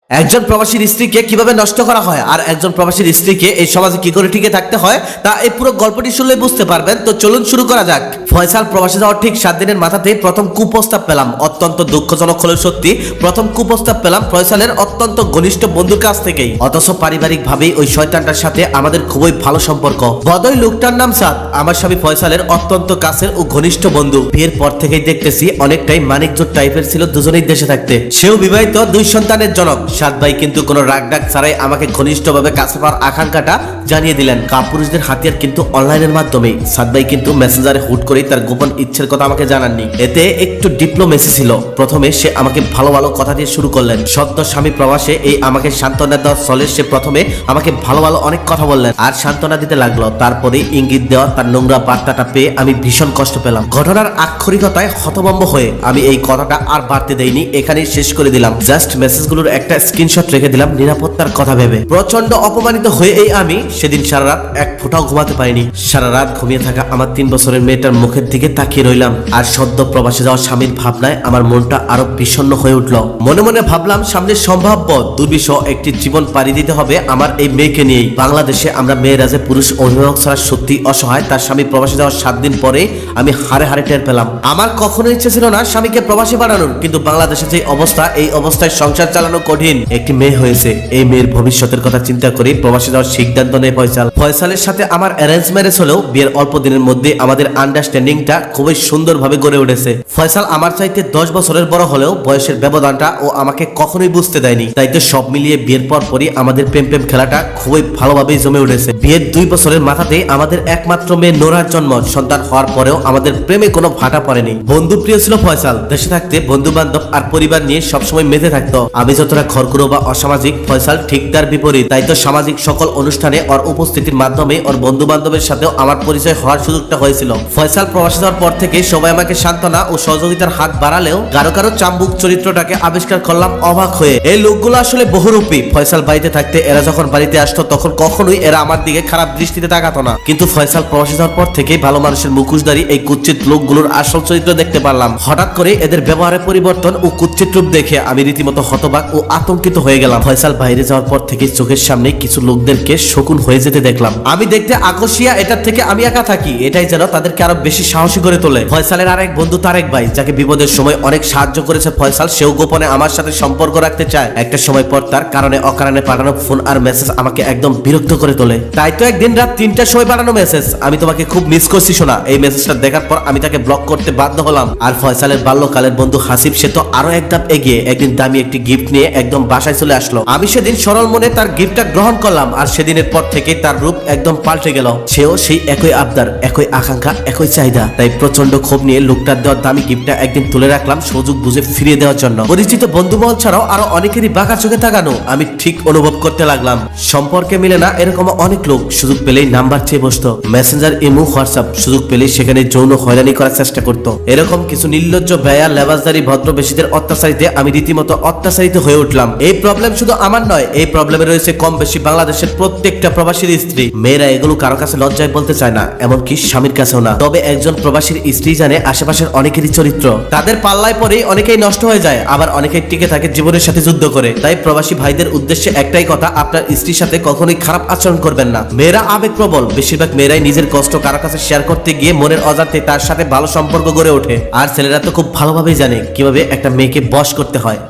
একজন প্রবাসীর স্ত্রীকে কিভাবে নষ্ট করা হয় আর একজন প্রবাসীর স্ত্রীকে এই সমাজে কি করে টিকে থাকতে হয় তা এই পুরো গল্পটি শুনলে বুঝতে পারবেন। তো চলুন শুরু করা যাক। ফয়সাল প্রবাসী যাওয়ার ঠিক 7 দিনের মাথাতেই প্রথম কুপ্রস্তাব পেলাম। অত্যন্ত দুঃখজনক হলেও সত্যি, প্রথম কুপ্রস্তাব পেলাম ফয়সালের অত্যন্ত ঘনিষ্ঠ বন্ধুর কাছ থেকেই। অথচ পারিবারিক ভাবেই ওই শয়তানটার সাথে আমাদের খুবই ভালো সম্পর্ক। বদই লোকটার নাম সাদ, আমার স্বামী ফয়সালের অত্যন্ত কাছের ও ঘনিষ্ঠ বন্ধু। বিয়ের পর থেকেই দেখতেছি অনেকটাই মানিকজোট টাইপের ছিল দুজনেই দেশে থাকতে। সেও বিবাহিত, 2 সন্তানের জনক। সাদ ভাই কিন্তু কোনো রাগ ডাক ছাড়াই আমাকে ঘনিষ্ঠভাবে কাছে পাওয়ার আকাঙ্ক্ষাটা জানিয়ে দিলেন। কাপুরুষদের হাতিয়ার কিন্তু অনলাইনের মাধ্যমে। সাদ ভাই কিন্তু মেসেঞ্জারে হুট করেই তার গোপন ইচ্ছের কথা আমাকে জানাননি। এতে একটু ডিপ্লোমেসি ছিল। প্রথমে সে আমাকে ভালো ভালো কথা দিয়ে শুরু করলেন। সদ্য স্বামী প্রবাসে এই আমাকে সান্ত্বনা দেওয়ার চলে সে প্রথমে আমাকে ভালো ভালো অনেক কথা বললেন আর সান্ত্বনা দিতে লাগলো। তারপরে ইঙ্গিত দেওয়া তার নোংরা বার্তাটা পেয়ে আমি ভীষণ কষ্ট পেলাম। ঘটনার আক্ষরিকতায় হতভম্ব হয়ে আমি এই কথাটা আর বাড়তে দেইনি, এখানেই শেষ করে দিলাম। জাস্ট মেসেজগুলোর একটা স্ক্রিনশট রেখে দিলাম নিরাপত্তার কথা ভেবে। প্রচন্ড অপমানিত হয়ে আমি সেদিন সারা রাত এক ফোঁটাও ঘুমাতে পারিনি। সারা রাত ঘুমিয়ে থাকা আমার 3 বছরের মেয়েটার মুখের দিকে তাকিয়ে রইলাম। আর সদ্য প্রবাসে যাওয়া স্বামীর ভাবনায় আমার মনটা আরো বিষণ্ণ হয়ে উঠল। মনে মনে ভাবলাম সামনে সম্ভাব্য দুর্বিষহ একটি জীবন পাড়ি দিতে হবে আমার এই মেয়েকে নিয়েই। বাংলাদেশে আমরা মেয়েরা যে পুরুষ অভিভাবক ছাড়া সত্যি অসহায়, তার স্বামী প্রবাসে যাওয়ার 7 দিন পরে আমি হারে হারে টের পেলাম। আমার কখনো ইচ্ছে ছিল না স্বামীকে প্রবাসে পাঠানোর, কিন্তু বাংলাদেশে যে অবস্থা, এই অবস্থায় সংসার চালানো কঠিন। একটি মেয়ে হয়েছে, এই মেয়ের ভবিষ্যতের কথা চিন্তা করে প্রবাসে যাওয়ার সিদ্ধান্ত নেয় ফয়সাল। ফয়সালের সাথে আমার অ্যারেঞ্জ ম্যারেজ হলেও বিয়ের অল্প দিনের মধ্যে আমাদের আন্ডারস্ট্যান্ডিংটা খুবই সুন্দরভাবে গড়ে উঠেছে। ফয়সাল আমার চাইতে 10 বছরের বড় হলেও বয়সের ব্যবধানটা ও আমাকে কখনোই বুঝতে দেয়নি। তাই তো সব মিলিয়ে বিয়ের পরই আমাদের প্রেম খেলাটা খুবই ভালোভাবেই জমে উঠেছে। বিয়ের 2 বছরের মাথাতেই আমাদের একমাত্র মেয়ে নোরার জন্ম। সন্তান হওয়ার পরেও আমাদের প্রেমে কোনো ভাটা পড়েনি। বন্ধু প্রিয় ছিল ফয়সাল। দেশে থাকতে বন্ধু বান্ধব আর পরিবার নিয়ে সবসময় মেতে থাকতো। আমি যতটা ঘরকুড়ো বা অসামাজিক, ফয়সাল ঠিক তার বিপরীত। তাই তো সামাজিক সকল অনুষ্ঠানে ওর উপস্থিতির মাধ্যমে ওর বন্ধু বান্ধবের সাথেও আমার পরিচয় হওয়ার সুযোগটা হয়েছিল। ফয়সাল প্রবাসী যাওয়ার পর থেকে সবাই আমাকে সান্ত্বনা ও সহযোগিতার হাত বাড়ালেও কারো কারো চাম্বুক চরিত্রটাকে আবিষ্কার করলাম অবাক হয়ে। এই লোকগুলো আসলে বহুরূপী। ফয়সাল বাড়িতে থাকতে এরা যখন বাড়িতে আসতো তখন কখনোই এরা আমার দিকে খারাপ দৃষ্টিতে তাকাতো না, কিন্তু ফয়সাল প্রবাসী যাওয়ার পর থেকে ভালো মানুষের মুখোশধারী এই কুৎসিত লোকগুলোর আসল চরিত্র দেখতে পারলাম। হঠাৎ করে এদের ব্যবহারের পরিবর্তন ও কুৎসিত রূপ দেখে আমি রীতিমতো হতবাক ও আতঙ্কিত হয়ে গেলাম। ফয়সাল বাইরে যাওয়ার পর থেকে চোখের সামনে কিছু লোকদেরকে শকুন হয়ে যেতে দেখলাম। আমি দেখতে আকর্ষিয়া, এটার থেকে আমি একা থাকি, এটাই যেন তাদেরকে আরো বেশি সাহসী করে তোলে। ফয়সালের আরেক বন্ধু তারেক ভাই, যাকে বিপদের সময় অনেক সাহায্য করেছে ফয়সাল, সেও গোপনে আমার সাথে সম্পর্ক রাখতে চায়। একটা সময় পর তার কারণে অকারণে পাঠানো ফোন আর মেসেজ আমাকে একদম বিরক্ত করে তোলে। তাই তো একদিন রাত 3টার সময় পাঠানো মেসেজ, আমি তোমাকে খুব মিস করছি শোনা। এই মেসেজটা দেখার পর আমি তাকে ব্লক করতে বাধ্য হলাম। আর ফয়সালের বাল্যকালের বন্ধু হাসিব, সে তো আরো এক ধাপ এগিয়ে একদিন দামি একটি গিফট নিয়ে একদম বাসায় চলে আসলো। আমি সেদিন সরল মনে তার গিফটটা গ্রহণ করলাম। আর সেদিনের পর থেকে তার রূপ একদম পাল্টে গেল। সেও সেই একই আবদার, একই আকাঙ্ক্ষা, একই চাহিদা। তাই প্রচন্ড ক্ষোভ নিয়ে লোকটার দেওয়ার দামি গিফটটা একদিন তুলে রাখলাম সুযোগ বুঝে ফিরিয়ে দেওয়ার জন্য। পরিচিত বন্ধু মহল ছাড়াও আরো অনেকেরই বাঁকা চোখে তাকানো আমি ঠিক অনুভব করতে লাগলাম। সম্পর্কে মিলে না এরকম অনেক লোক সুযোগ পেলেই নাম্বার চেয়ে বসতো। মেসেঞ্জার, ইমো, হোয়াটসঅ্যাপ সুযোগ পেলেই সেখানে যৌন হয়রানি করার চেষ্টা করতো। এরকম কিছু নির্লজ্জ বেয়া লেবাসদারি ভদ্রবেশীদের অত্যাচারিতে আমি রীতিমতো অত্যাচারিত হয়ে উঠলাম। এই প্রবলেম শুধু আমার নয়, এই প্রবলেমে রয়েছে কম বেশি বাংলাদেশের প্রত্যেকটা প্রবাসীর স্ত্রী। মেয়েরা এগুলো কারো কাছে লজ্জায় বলতে চায় না, এমনকি স্বামীর কাছেও না। তবে একজন প্রবাসীর স্ত্রী জানে আশেপাশের অনেকেরই চরিত্র। তাদের পাল্লায় পরেই অনেকেই নষ্ট হয়ে যায়, আবার অনেকেই টিকে থাকে জীবনের সাথে যুদ্ধ করে। তাই প্রবাসী ভাইদের উদ্দেশ্যে একটাই কথা, আপনার স্ত্রীর সাথে কখনোই খারাপ আচরণ করবেন না। মেয়েরা আবেগপ্রবল, বেশিরভাগ মেয়েরাই নিজের কষ্ট কারো কাছে শেয়ার করতে গিয়ে মনের অজান্তে তার সাথে ভালো সম্পর্ক গড়ে ওঠে। আর ছেলেরা তো খুব ভালোভাবেই জানে কিভাবে একটা মেয়েকে বশ করতে হয়।